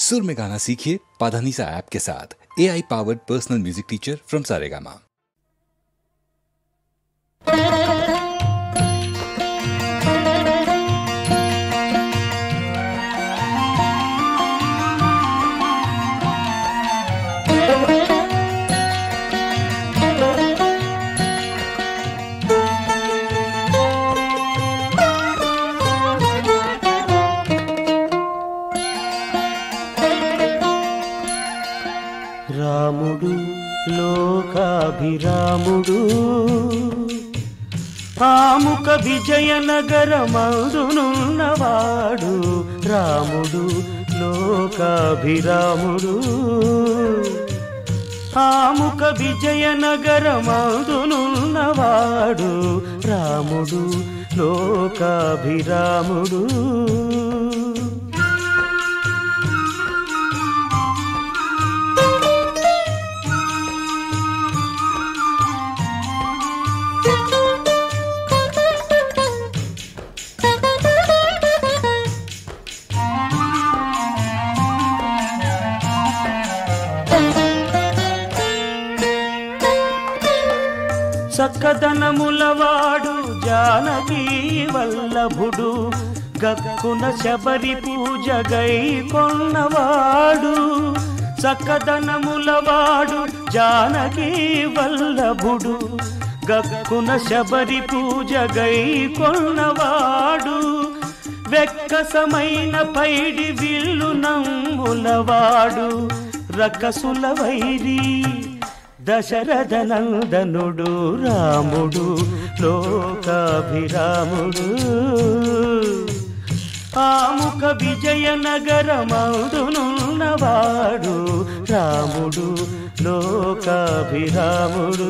सुर में गाना सीखिए पाधानीसा ऐप के साथ। AI powered personal music teacher from Saregama. రాముడు లోకాభిరాముడు ఆముక విజయనగరమందునున్నవాడు రాముడు లోకాభిరాముడు ఆముక విజయనగరమందునున్నవాడు రాముడు లోకాభిరాముడు చక్కదనములవాడు జానకీ వల్లభుడు గక్కున శబరి పూజ గై కొన్నవాడు చక్కదనములవాడు జానకీ వల్లభుడు గక్కున శబరి పూజ గై కొన్నవాడు వెక్కసమైన పైడి విల్లు నమ్ములవాడు రకసుల వైరి దశరథ నందనుడు రాముడు లోకాభిరాముడు ఆముక విజయనగరమందునున్నవాడు రాముడు లోకాభిరాముడు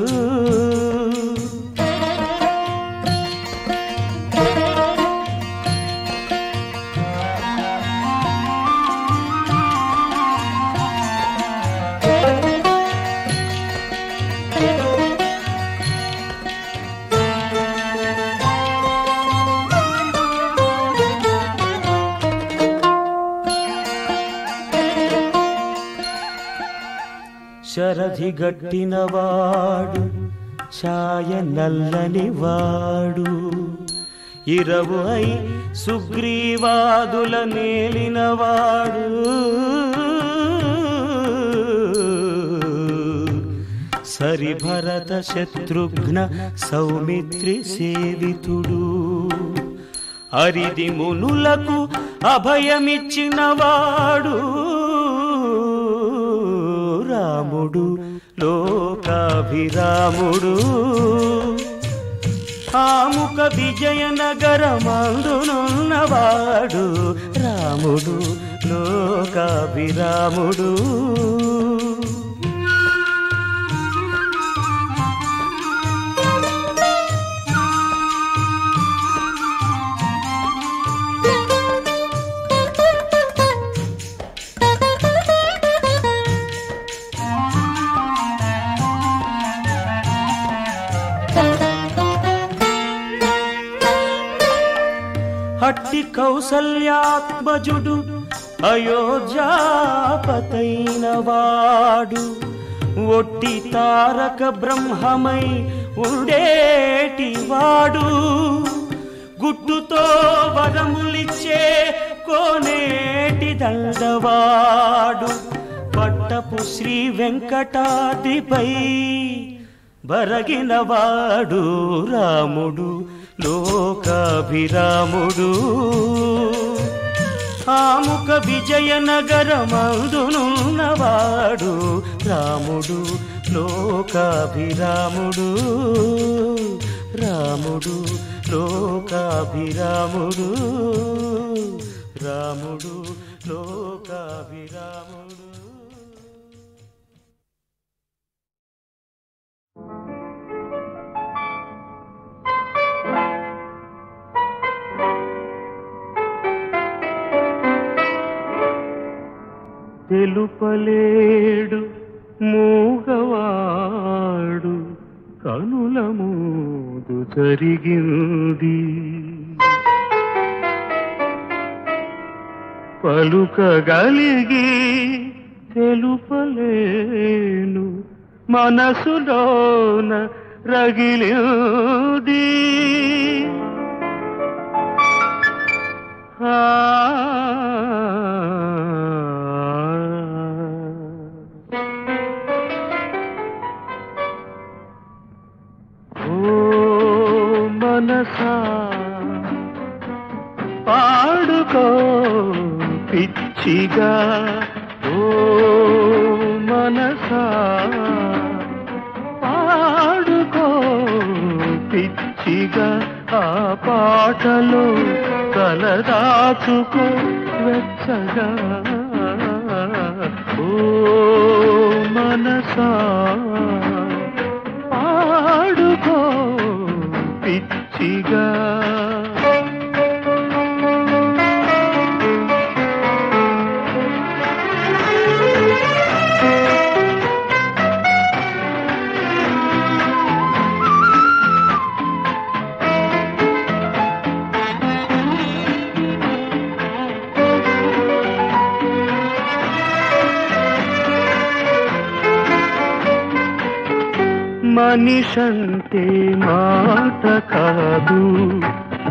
శరధి గట్టినవాడు ఛాయ నల్లనివాడు ఇరవు అయి సుగ్రీవాదుల నేలినవాడు సరి భరత శత్రుఘ్న సౌమిత్రి సేవితుడు అరిది మునులకు అభయమిచ్చినవాడు రాముడు లోకాభిరాముడు ఆముక విజయనగరమందునున్నవాడు రాముడు లోకాభిరాముడు అట్టి కౌసల్యాత్మజుడు అయోధ్యాపతైన వాడు ఒట్టి తారక బ్రహ్మమై ఉండేటివాడు గుట్టుతో వరములిచ్చే కోనేటి దండవాడు పట్టపు శ్రీ వెంకటాద్రిపై బరగినవాడు రాముడు లోకాభిరాముడు ఆముక విజయనగరమందునున్నవాడు రాముడు లోకాభిరాముడు రాముడు లోకాభిరాముడు రాముడు లోకాభిరాముడు తెలుపలేడు మూగవాడు కనుల మూదు జరిగింది పలుకగలిగి తెలుపలేను మనసులోన రగిలింది ఓ మనసా పాడుకో పిచ్చిగా ఓ మనసా పాడుకో పిచ్చిగా ఆ పాటలో తలదాచుకో వెచ్చగా ఓ మనసా పాడుకో పిచ్చిగా మనిషంటే మాట కాదు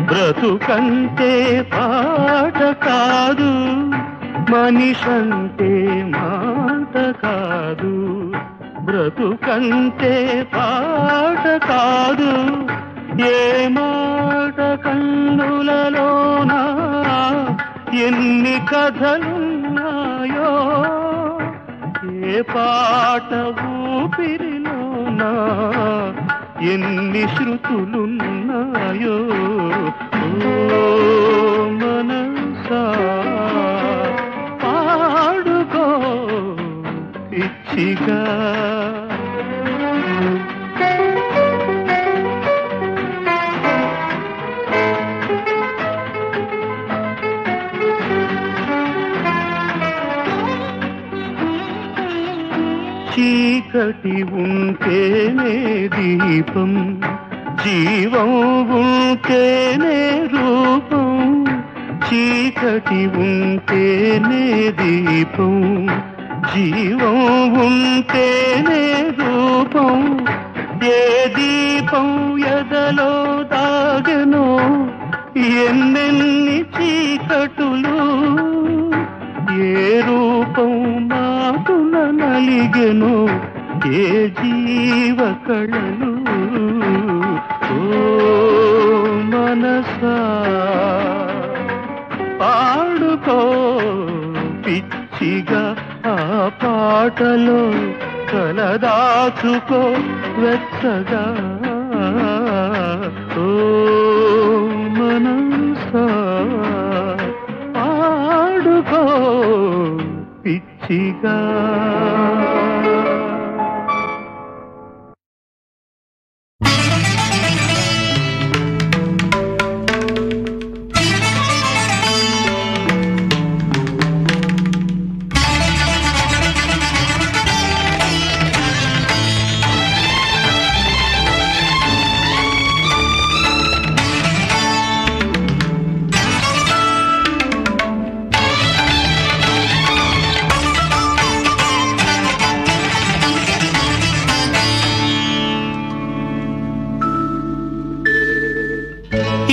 బ్రతుకంటే పాట కాదు మనిషంటే మాట కాదు బ్రతుకంటే పాట కాదు ఏ మాట కన్నులలోనా ఎన్ని కథలున్నాయో ఏ పాట ఊపిరిలోనా ఎన్ని శృతులున్నాయో ఓ మనసా పాడుకో పిచ్చిగా చీకటి ఉంటేనే దీపం జీవం ఉంటేనే రూపం చీకటి ఉంటేనే దీపం జీవం ఉంటేనే రూపం ఏ దీపం ఎదలో దాగెనో ఎన్నెన్ని చీకటులు ఏ రూపం మాటున నలిగెను ఏ జీవ కళలు ఓ మనసా పాడుకో పిచ్చిగా ఆ పాటలో కలదాచుకో వెచ్చగా ఓ మనసా పాడుకో పిచ్చిగా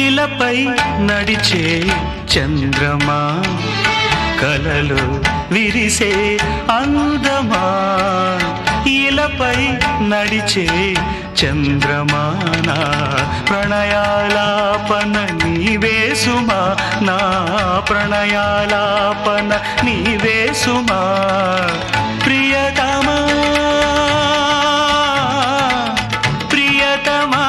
ఇలపై నడిచే చంద్రమా కలలు విరిసే అందమా ఇలపై నడిచే చంద్రమానా ప్రణయాలాపన నీవేసుమా నా ప్రణయాలాపన నీవేసుమా ప్రియతమా ప్రియతమా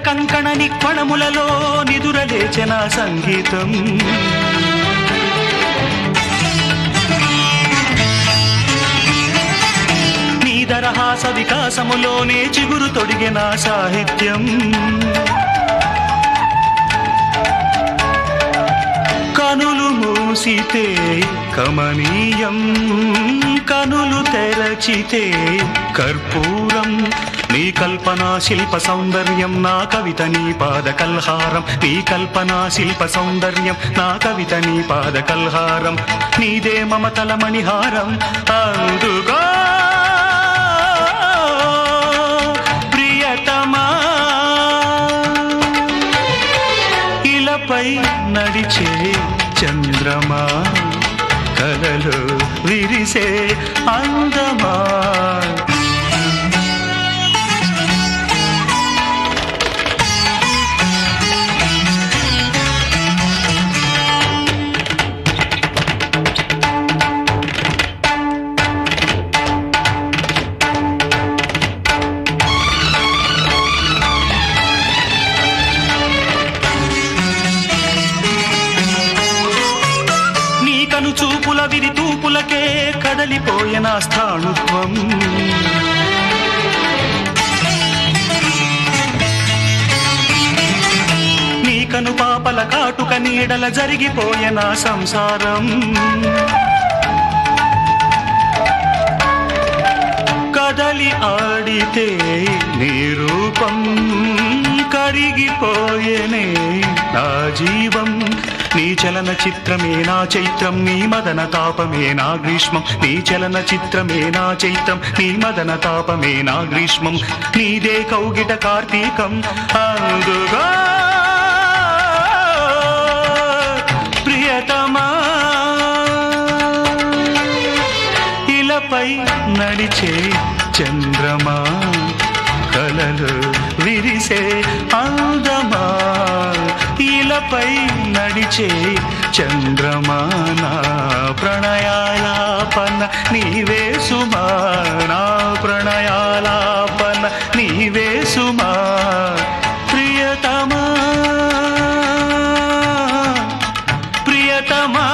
కంకణ నిక్వణములలో నిదురలేచెన సంగీతం నీ దరహాస వికాసములోనే చిగురు తొడిగిన సాహిత్యం చూసితే కమనీయం, కనులు తెరచితే కర్పూరం. నీ కల్పనా శిల్ప సౌందర్యం నా కవిత నీ పాద కల్హారం. నీ కల్పనా శిల్ప సౌందర్యం నా కవిత నీ పాద కల్హారం. నీదే మమతల మణిహారం అందుకో ప్రియతమా. ఇలపై నడిచే చంద్రమా, కలలో విరిసే అందమా. చూపుల విరి తూపులకే కదలిపోయిన స్థాణుత్వం. నీ కను పాపల కాటుక నీడల జరిగిపోయిన సంసారం. కదలి ఆడితే నీ రూపం కరిగిపోయేనే నా జీవం. నీ చలన చిత్రమే నా చైత్రం, నీ మదన తాపమే నా గ్రీష్మం. నీ చలన చిత్రమే నా చైత్రం, నీ మదన తాపమే నా గ్రీష్మం. నీదే కౌగిట కార్తీకం అందుగా ప్రియతమా. ఇలపై నడిచే చంద్రమా, కలలు విరిసే అందమా. ఇలపై నడిచే చంద్రమా, నా ప్రణయాలాపన నీవే సుమా. నా ప్రణయాలాపన నీవే సుమా ప్రియతమా. ప్రియతమా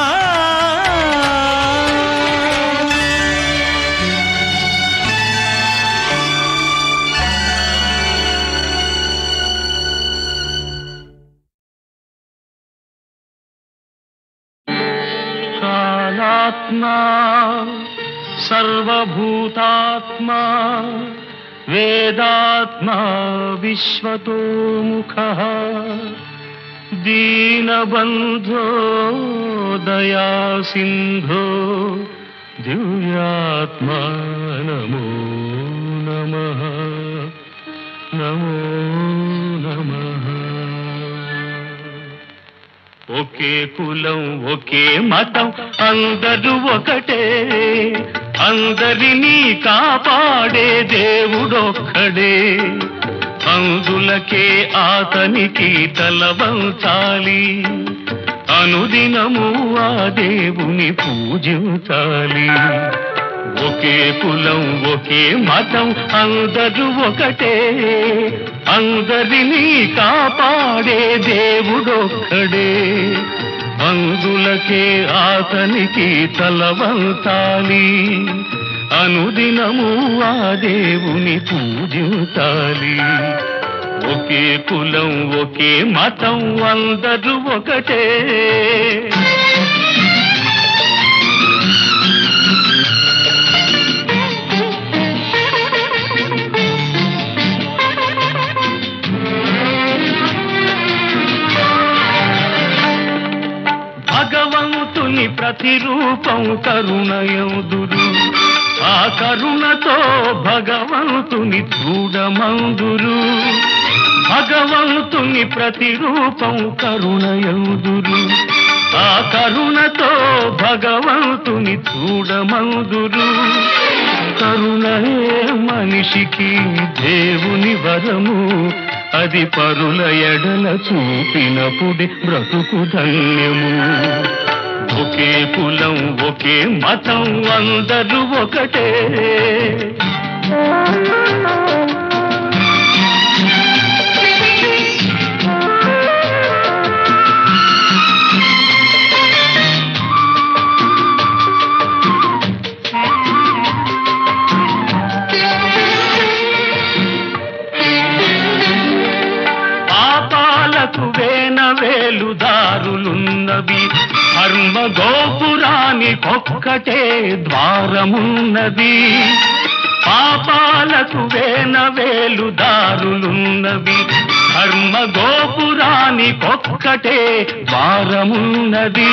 ఆత్మా సర్వభూతాత్మా వేదాత్మా విశ్వతోముఖః దీనబంధో దయాసింధో దివ్యాత్మా నమో నమః. నమో నమః. ఒకే కులం ఒకే మతం అందరూ ఒకటే, అందరినీ కాపాడే దేవుడొక్కడే. అందులకే ఆతనికి తల వంచాలి, అనుదినము ఆ దేవుని పూజించాలి. ఒకే కులం ఒకే మతం అందరూ ఒకటే, అందరినీ కాపాడే దేవుడొక్కడే. అందులకే ఆతనికి తల వంచాలి, అనుదినము ఆ దేవుని పూజించాలి. ఒకే కులం ఒకే మతం అందరూ ఒకటే. భగవంతుని ప్రతిరూపం కరుణయందురు, ఆ కరుణతో భగవంతుని చూడమందురు. భగవంతుని ప్రతిరూపం కరుణయందురు, ఆ కరుణతో భగవంతుని చూడమందురు. కరుణయే మనిషికి దేవుని వరము, అది పరుల ఎడల చూపినప్పుడే బ్రతుకు ధన్యము. ఒకే కులం ఒకే మతం అందరూ ఒకటే. పాపాలకు వేల వేలు దారులున్నవి, ధర్మ గోపురానికొక్కటే ద్వారమున్నది. పాపాలకు వేలు దారులున్నవి, ధర్మ గోపురానికొక్కటే ద్వారమున్నది.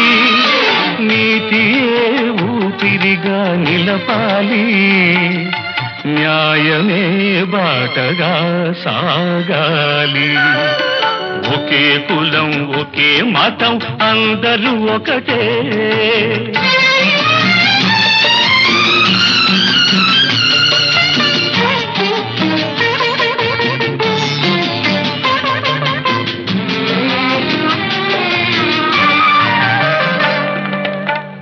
నీతియే ఊపిరిగా నిలపాలి, న్యాయమే బాటగా సాగాలి. ఒకే కులం ఒకే మతం అందరూ ఒకటే.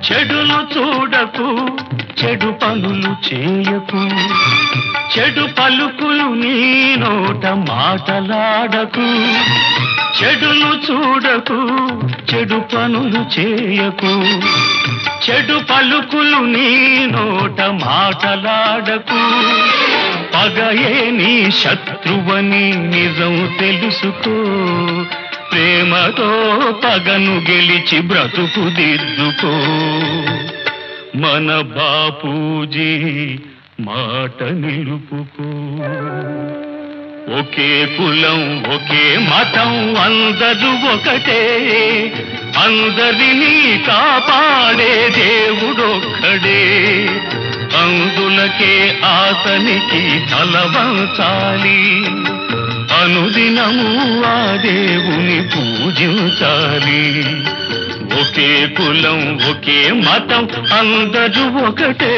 చెడును చూడకు, చెడు పనులు చేయకు, చెడు పలుకులు నీ నోట మాటలాడకు. చెడును చూడకు, చెడు పనులు చేయకు, చెడు పలుకులు నీ నోట మాటలాడకు. పగయే నీ శత్రువని నిజం తెలుసుకో, ప్రేమతో పగను గెలిచి బ్రతుకు దిద్దుకో. మన బాపూజీ మాట నిలుపుకో. ఒకే కులం ఒకే మతం అందరూ ఒకటే, అందరినీ కాపాడే దేవుడొక్కడే. అందులకే ఆతనికి తలవంచాలి, అనుదినము ఆ దేవుని పూజించాలి. ఒకే కులం ఒకే మతం అందరూ ఒకటే.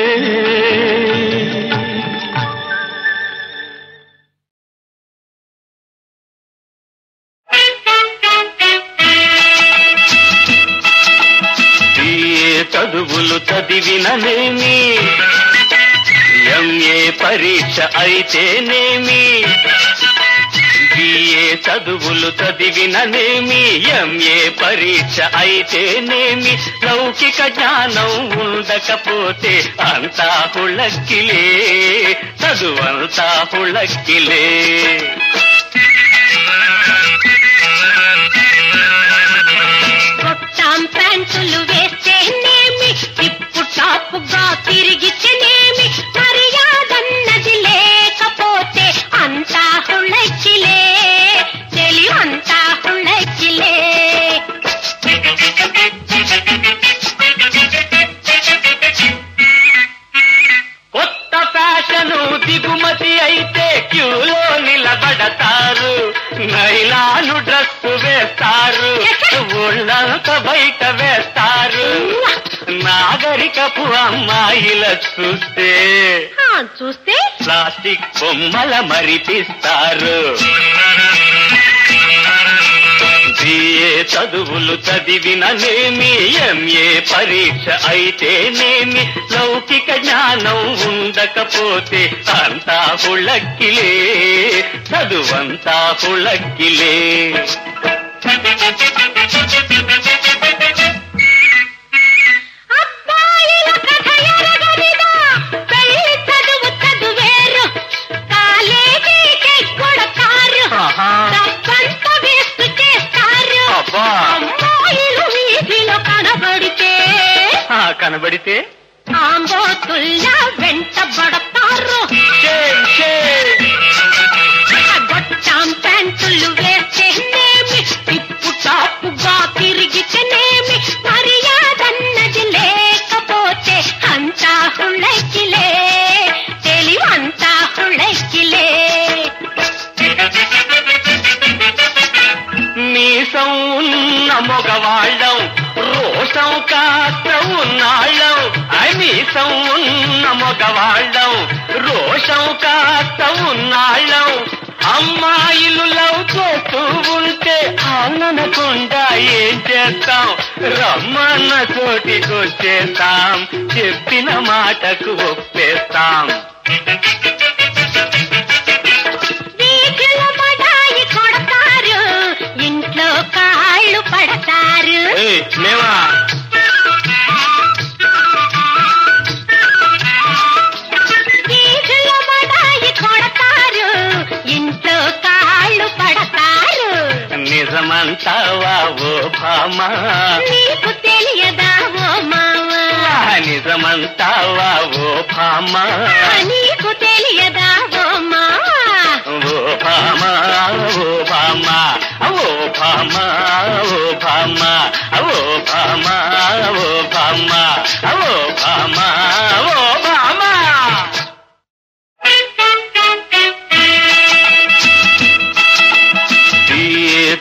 చదువులు చదివిననేమి, ఎంఏ పరీక్ష అయితేనేమి, బిఏ చదువులు చదివిననేమి, ఎంఏ పరీక్ష అయితేనేమి, లౌకిక జ్ఞానం ఉండకపోతే అంతా హుళక్కిలే, చదువంతా హుళక్కిలే. కొట్టాం ప్యాంటులు వేస్తేనేమి, టిప్పు టాపుగా తిరిగితేనేమి, మర్యాదన్నది లేకపోతే అంతా హుళక్కిలే, తెలివంతా హుళక్కిలే. కొత్త ఫ్యాషను దిగుమతి అయితే క్యూలో నిలబడతారు, నైలాను డ్రెస్సు వేస్తారు, ఒళ్ళంతా బయట వేస్తారు. నాగరికపు అమ్మాయిల చూస్తే ప్లాస్టిక్ బొమ్మల మరిపిస్తారు. బిఏ చదువులు చదివిననేమి, ఎంఏ పరీక్ష అయితేనేమి, లౌకిక జ్ఞానం ఉండకపోతే అంతా హుళక్కిలే, చదువంతా హుళక్కిలే. కనబడితే ఆంబోతుల్లా వెంటబడతారు, గొట్టాం ప్యాంటులు వేస్తేనేమి, టిప్పు టాపుగా తిరిగితేనేమి, మర్యాదన్నది లేకపోతే అంతా హుళక్కిలే, తెలివంతా హుళక్కిలే. మీసం ఉన్న మగవాళ్ళం, రోషం కాస్త ఉన్నాళ్ళం. మీసం ఉన్న మగవాళ్ళం, రోషం కాస్త ఉన్నాళ్ళం. అమ్మాయిలు లవ్ చేస్తూ ఉంటే ఆననకుండా ఏం చేస్తాం, రమ్మన్న చోటికొచ్చేస్తాం, చెప్పిన మాటకు ఒప్పేస్తాం. ఇంట్లో కాళ్ళు పడతారు. మేమా కొడతారు, ఇంట్లో కాళ్ళు పడతారు. నిజమంటావా ఓ భామ, నీకు తెలియదా ఓ మావా నిజమంటావా ఓ భామ నీకు తెలియదా ఓ మావా ఓ భామ ఓ భామ ఓ భామ ఓ భామ ఓ భామ ఓ భామ ఓ భామ ఓ భామ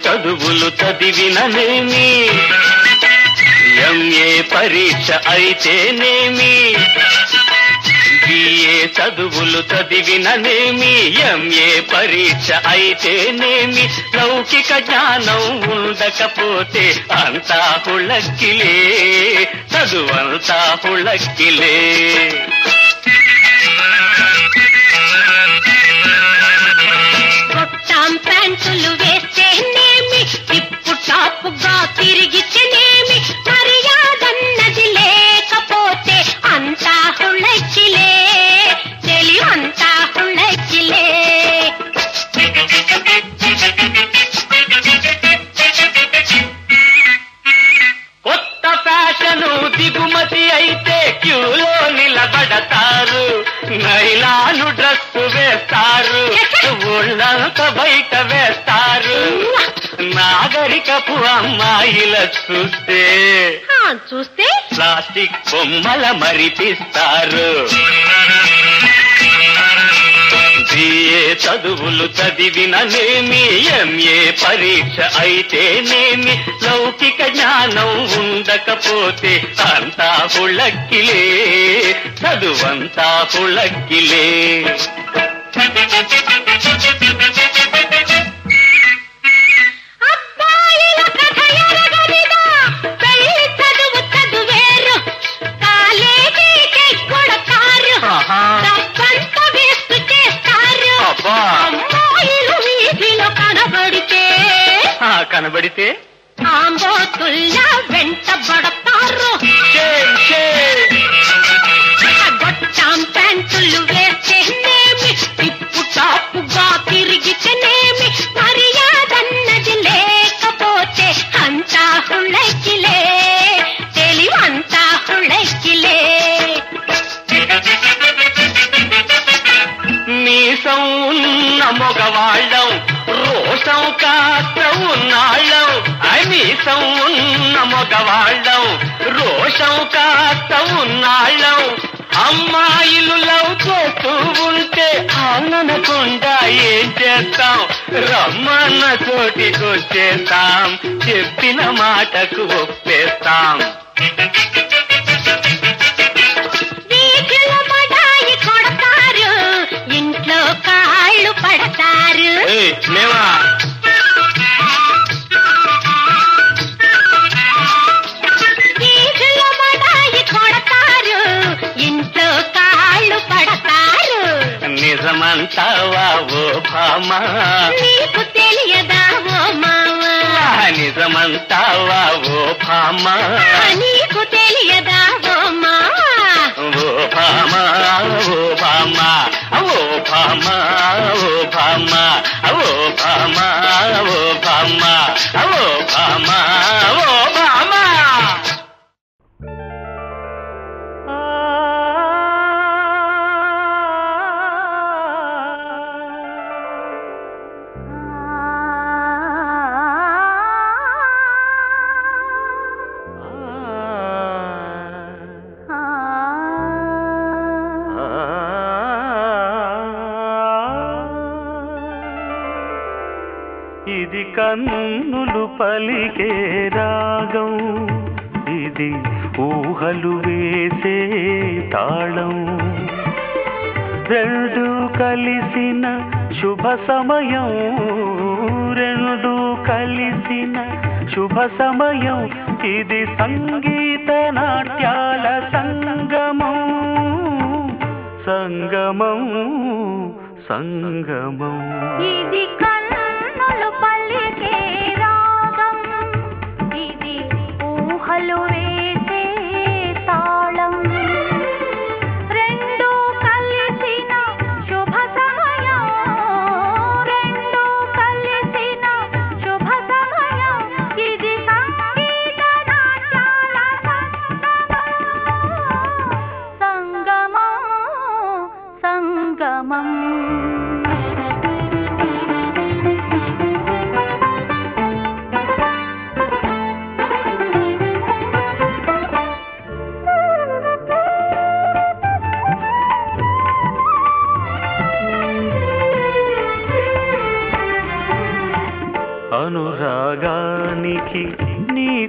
చదువులు చదివిననేమి ఎంఏ పరీక్ష అయితేనేమి బిఏ చదువులు చదివిననేమి ఎంఏ పరీక్ష అయితేనేమి లౌకిక జ్ఞానం ఉండకపోతే అంతా హుళక్కిలే చదువంతా హుళక్కిలే కొట్టాం ప్యాంటులు వేస్తేనేమి టిప్పు టాపుగా తిరిగితేనేమి మర్యాదన్నది లేకపోతే అంతా హుళక్కిలే తెలివంతా హుళక్కిలే కొత్త ఫ్యాషను దిగుమతి అయితే క్యూలో నిలబడతారు నైలాను డ్రెస్సు వేస్తారు ఒళ్ళంతా బయట వేస్తారు నాగరికపు అమ్మాయిల చూస్తే చూస్తే ప్లాస్టిక్ బొమ్మల మరిపిస్తారు బిఏ చదువులు చదివిననేమి ఎంఏ పరీక్ష అయితేనేమి లౌకిక జ్ఞానం ఉండకపోతే అంతా హుళక్కిలే చదువంతా హుళక్కిలే అబ్బాయిల కథ ఎరగనిదా పెళ్లి చదువు చదువేరు కాలేజీకి కొడతారు డబ్బంతా వేస్ట్ చేస్తారు అబ్బా అమ్మాయిలు వీధిలో కనబడితే ఆంబోతుల్లా వెంటబడతారు గొట్టాం ప్యాంటులు వేస్తేనేమి టిప్పు టాపుగా తిరిగితేనేమి మర్యాదన్నది లేకపోతే అంతా హుళక్కిలే తెలివంతా హుళక్కిలే మీసం ఉన్న మగవాళ్ళం రోషం కాస్త ఉన్నాళ్ళం మీసం ఉన్న మగవాళ్ళం రోషం కాస్త ఉన్నాళ్ళం అమ్మాయిలు లవ్ చేస్తూ ఉంటే ఆననకుండా ఏం చేస్తాం రమ్మన్న చోటికొచ్చేస్తాం చెప్పిన మాటకు ఒప్పేస్తాం ఇంట్లో కాళ్ళు పడతారు మేమా వీధుల మడాయి కొడతారు ఇంట్లో కాళ్ళు పడతారు నిజమంటావా ఓ భామ నీకు తెలియదా ఓ మావా నిజమంటావా ఓ భామ నీకు తెలియదా ఓ మావా ఓ భామ ఓ భామ ఓ భామ ఓ భామ ఓ భామ ఓ భామ ఓ భామ ఓ భామ ఇది కన్నులు పలికే రాగం ఇది ఊహలు వేసే తాళం రెండు కలిసిన శుభ సమయం రెండు కలిసిన శుభ సమయం ఇది సంగీత నాట్యాల సంగమం సంగమం సంగమం ఇది కన్నులు పలికే రాగం ఇది ఊహలు వేసే తాళం రెండు కలిసిన శుభ సమయం రెండు కలిసిన శుభ సమయం ఇది సంగీత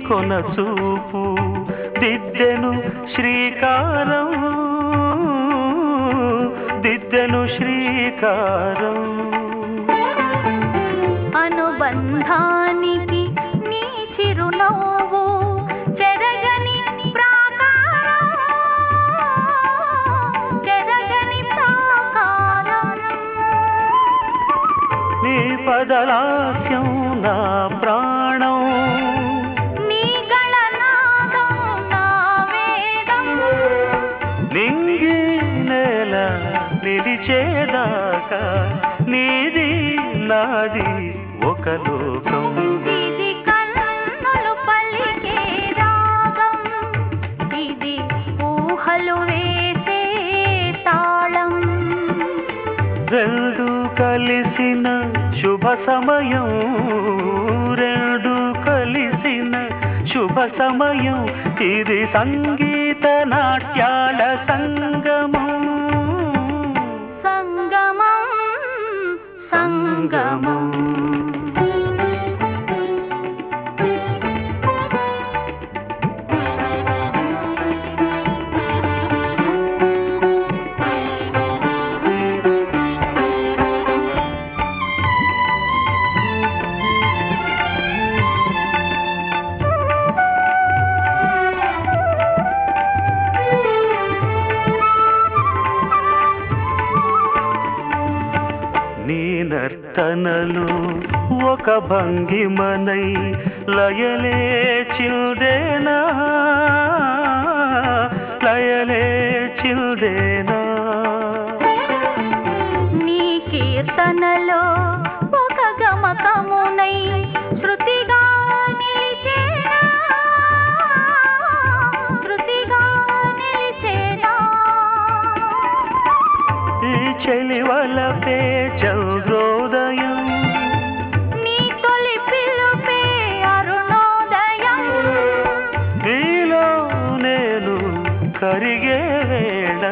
కొన చూపు దిద్దెను శ్రీకారం దిద్దెను శ్రీకారం అనుబంధానికి నీ చిరునవ్వు చెరగని ప్రాకారం చెరగని ప్రాకారం నీ పదలాస్యం నా ప్రాణం నీ గళనాదం నా వేదం నింగి నేల నిలిచేదాకా నీది నాది ఒక లోకం ఇది కన్నులు పలికే రాగం ఇది ఊహలు వేసే తాళం రెండు కలిసిన శుభ సమయం రెండు కలిసిన శుభ సమయం ఇది సంగీత నాట్యాల సంగమం సంగమం సంగమం నర్తనలు ఒక భంగిమనై లయలే చిల్దేనా లయలే చిల్దేనా నీ కీర్తనలో ఒక గమకమునై శృతిగా నిలిచేనా శృతిగా నిలిచేనా ఈ చెలివలపే చంద్రోదయం నీ తొలి పిలుపే అరుణోదయం నీలో నేను కరిగే వేళ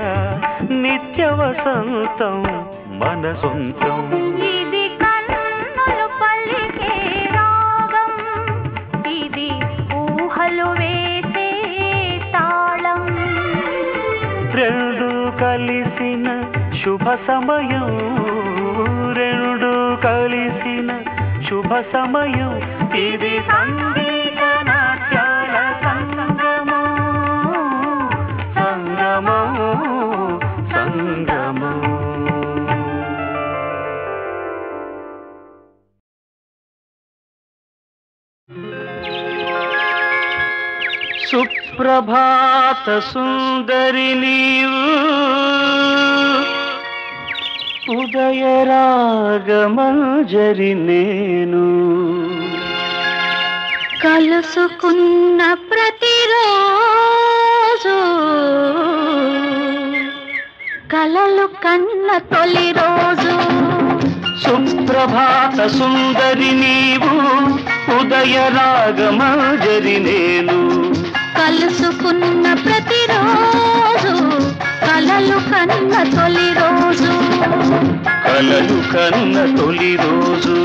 నిత్య వసంతం మన సొంతం ఇది కన్నులు పలికే రాగం ఇది ఊహలు వేసే తాళం రెండు కలిసిన శుభ సమయం రెండు కలిసిన శుభ సమయం ఇది సంగీత నాట్యాల సంగమం సంగమం సంగమం సుప్రభాత సుందరి నీవు ఉదయ రాగమంజరి నేను కలుసుకున్న ప్రతిరోజు కలలు కన్న తొలి రోజు సుప్రభాత సుందరి నీవు ఉదయ రాగమంజరి నేను కలుసుకున్న ప్రతిరోజు కలలు కన్న తొలి రోజు కలలు కన్న తొలి రోజు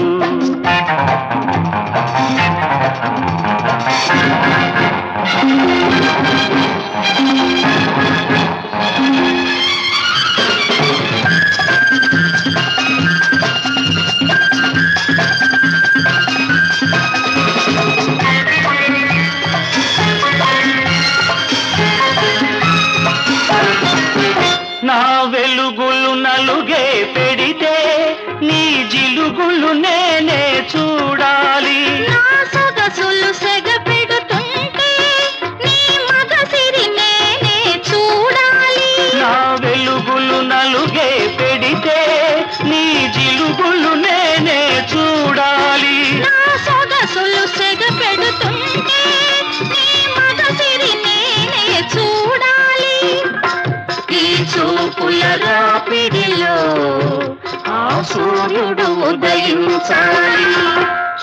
నా వెలుగులు నలుగే పెడితే నీ జిలుగులు నేనే చూడాలి నా సొగసులు సెగ పెడుతుంటే నీ మగసిరి నేనే చూడాలి నా వెలుగులు నలుగే పెడితే నీ జిలుగులు నేనే చూడాలి నా సొగసులు సెగ పెడుతుంటే నీ మగసిరి నేనే చూడాలి ఈ చూపుల రాపిడిలో ఆ సూర్యుడు ఉదయించాలి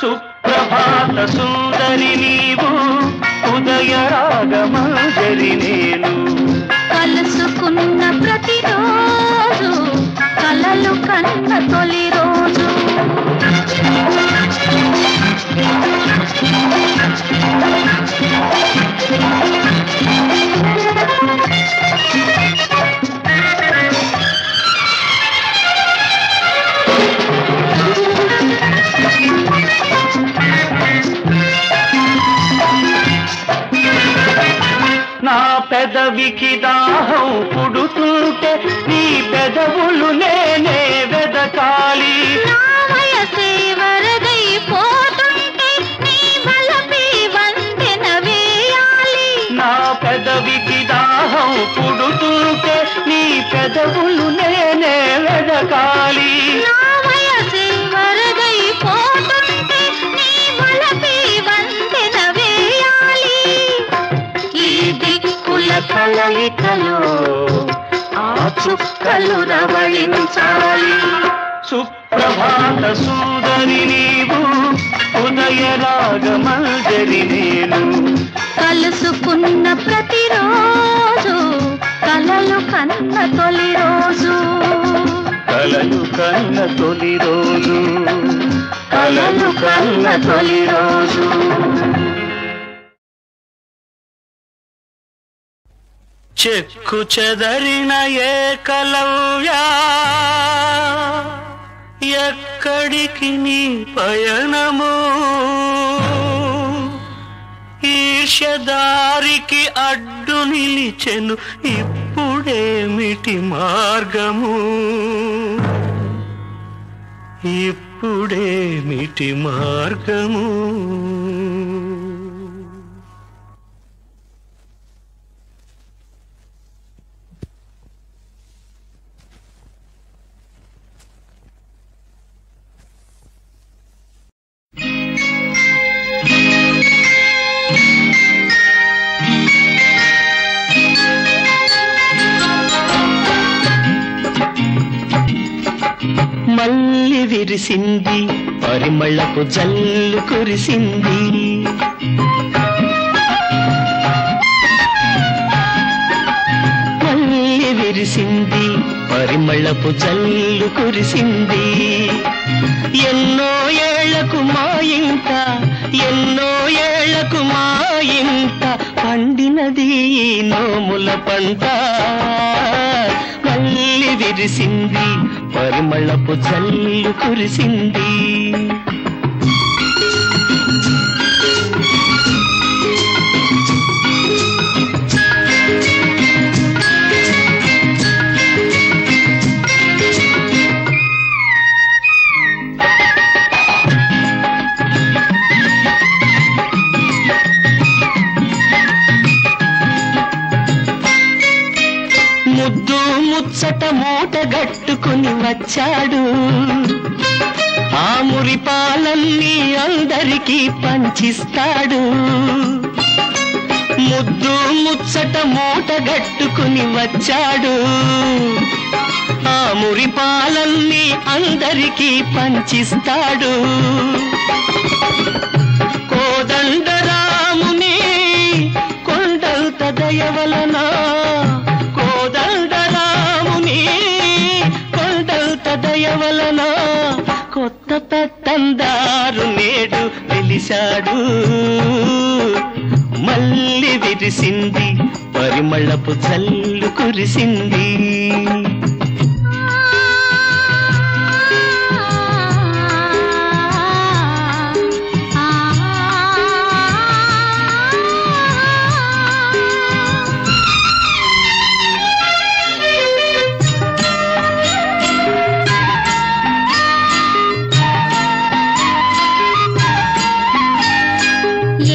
సుప్రభాత సుందరి నీవు ఉదయ రాగమంజరి నేను కలుసుకున్న ప్రతిరోజు కలలు కన్న తొలి రోజు పెదవికి దాహం పుడుతుంటే నీ పెదవులు నేనే వెదకాలి. నా వయసే వరదైపోతుంటే నీ వలపే వంతెన వేయాలి. నా పెదవికి దాహం పుడుతుంటే నీ పెదవులు నేనే వెదకాలి. నా వయసే వరదైపోతుంటే నీ వలపే వంతెన వేయాలి. ఈ దిక్కుల కలయికలో ఆ చుక్కలు రవళించాలి. సుప్రభాత సుందరి నీవు, ఉదయరాగమల్దరి నేను. కలుసుకున్న ప్రతిరోజు కలలు కన్న తొలి రోజు. కలలు కన్న తొలి రోజు, కలలు కన్న తొలి రోజు. చెక్కు చెదరిన ఏకలవ్యా, ఎక్కడికి నీ పయనము? ఈర్ష్యదారికి అడ్డు నిలిచెను, ఇప్పుడేమిటి మార్గము? ఇప్పుడేమిటి మార్గము? మల్లి విరిసింది, పరిమళపు జల్లు కురిసింది. మల్లి విరిసింది, పరిమళపు జల్లు కురిసింది. ఎన్నో ఏళ్లకు మా ఇంట, ఎన్నో ఏళ్లకు మా ఇంట పండినది నోముల పంట. మల్లి విరిసింది, పరిమళపు జల్లు కురిసింది. ముద్దు ముచ్చట మూట గట్టుకుని వచ్చాడు, ఆ మురిపాలన్నీ అందరికీ పంచిస్తాడు. ముద్దు ముచ్చట మూట గట్టుకుని వచ్చాడు, ఆ మురిపాలన్నీ అందరికీ పంచిస్తాడు. కోదండరాముని కొండంత దయవలన, కోదండరాముని కొండంత దయవలన కొత్త పెత్తందారు నేడు వెలిశాడు. మల్లి విరిసింది, పరిమళపు జల్లు కురిసింది.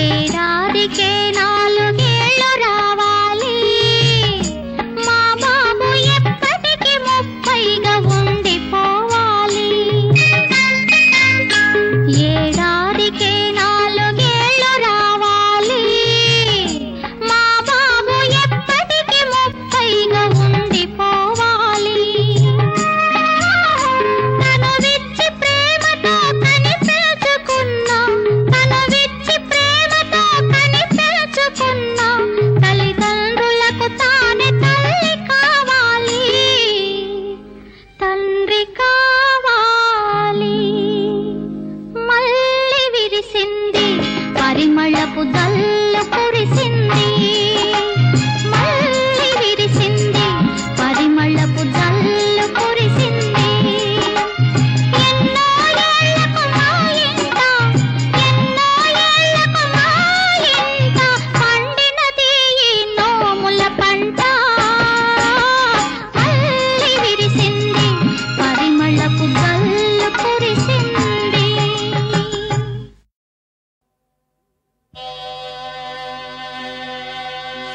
ఏడాదికే 4 ఏళ్ళు రావాలి, మా బాబు ఎప్పటికి 30గా ఉండిపోవాలి. ఏడాదికే 4 ఏళ్ళు రావాలి, మా బాబు ఎప్పటికి 30గా ఉండిపోవాలి. తను విచ్చి ప్రేమతో కని పెంచుకున్నా, తను విచ్చి ప్రేమతో కని పెంచుకున్నా తల్లిదండ్రులకు తానే తల్లి కావాలి, తండ్రి కావాలి. మల్లి విరిసింది, పరిమళపు జల్లు కురిసింది. మల్లి విరిసింది, పరిమళపు జల్లు కురిసింది. ఎన్నో ఏళ్లకు మా ఇంట, ఎన్నో ఏళ్లకు మా ఇంట పండినది ఈ నోముల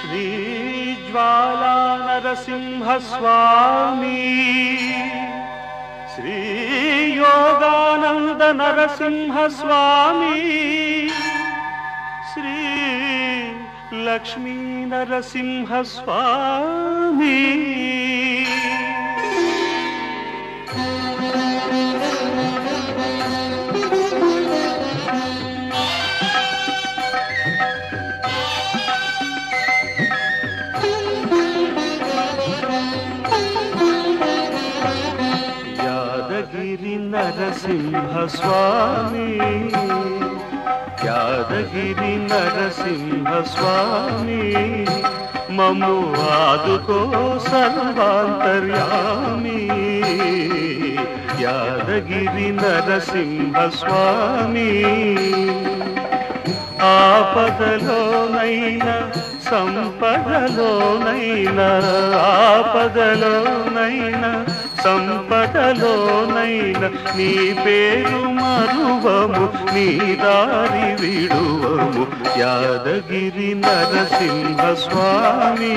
శ్రీజ్వాలా నరసింహస్వామి శ్రీ యోగానంద నరసింహస్వామి శ్రీ లక్ష్మీ నరసింహస్వామి యాదగిరి నరసింహస్వామి యాదగిరి నరసింహస్వామి మమ్ము ఆదుకో సర్వాంతర్యామి యాదగిరి నరసింహస్వామి ఆపదలోనైనా సంపదలోనైనా ఆపదలోనైనా సంపదలోనైనా నీ పేరు మరువము నీ దారి విడువము యాదగిరి నరసింహస్వామి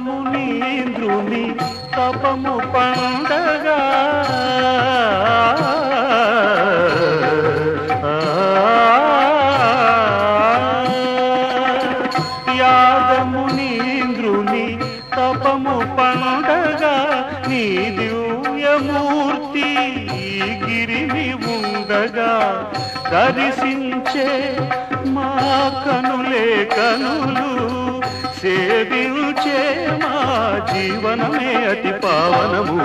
యాదమునీంద్రుని తపము పండగా యాదమునీంద్రుని తపము పండగా నీ దివ్యమూర్తి గిరిని ఉండగా దర్శించే మా కనులే కనులు సేవించే మా జీవనమే అతి పావనము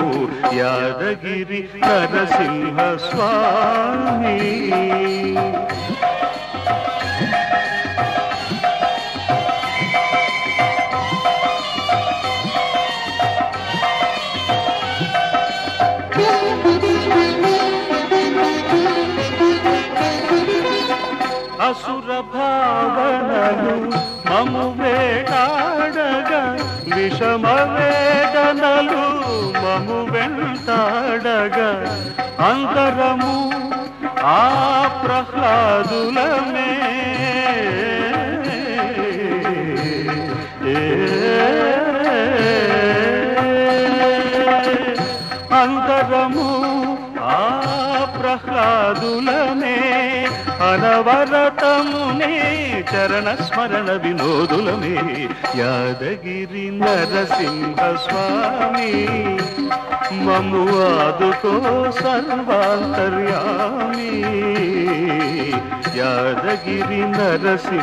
యాదగిరి నరసింహస్వామి అసుర భావనలు మము వేటాడగా విషమ వేదనలు మము వెంటాడగా అంతరము ఆ ప్రహ్లాదులమే అంతరము ఆ ప్రహ్లాదులమే అనవరతమునే చరణ స్మరణ వినోదులమే యాదగిరి నరసింహస్వామి మమ్ము ఆదుకో సర్వాంతర్యామి యాదగిరి నరసింహస్వామి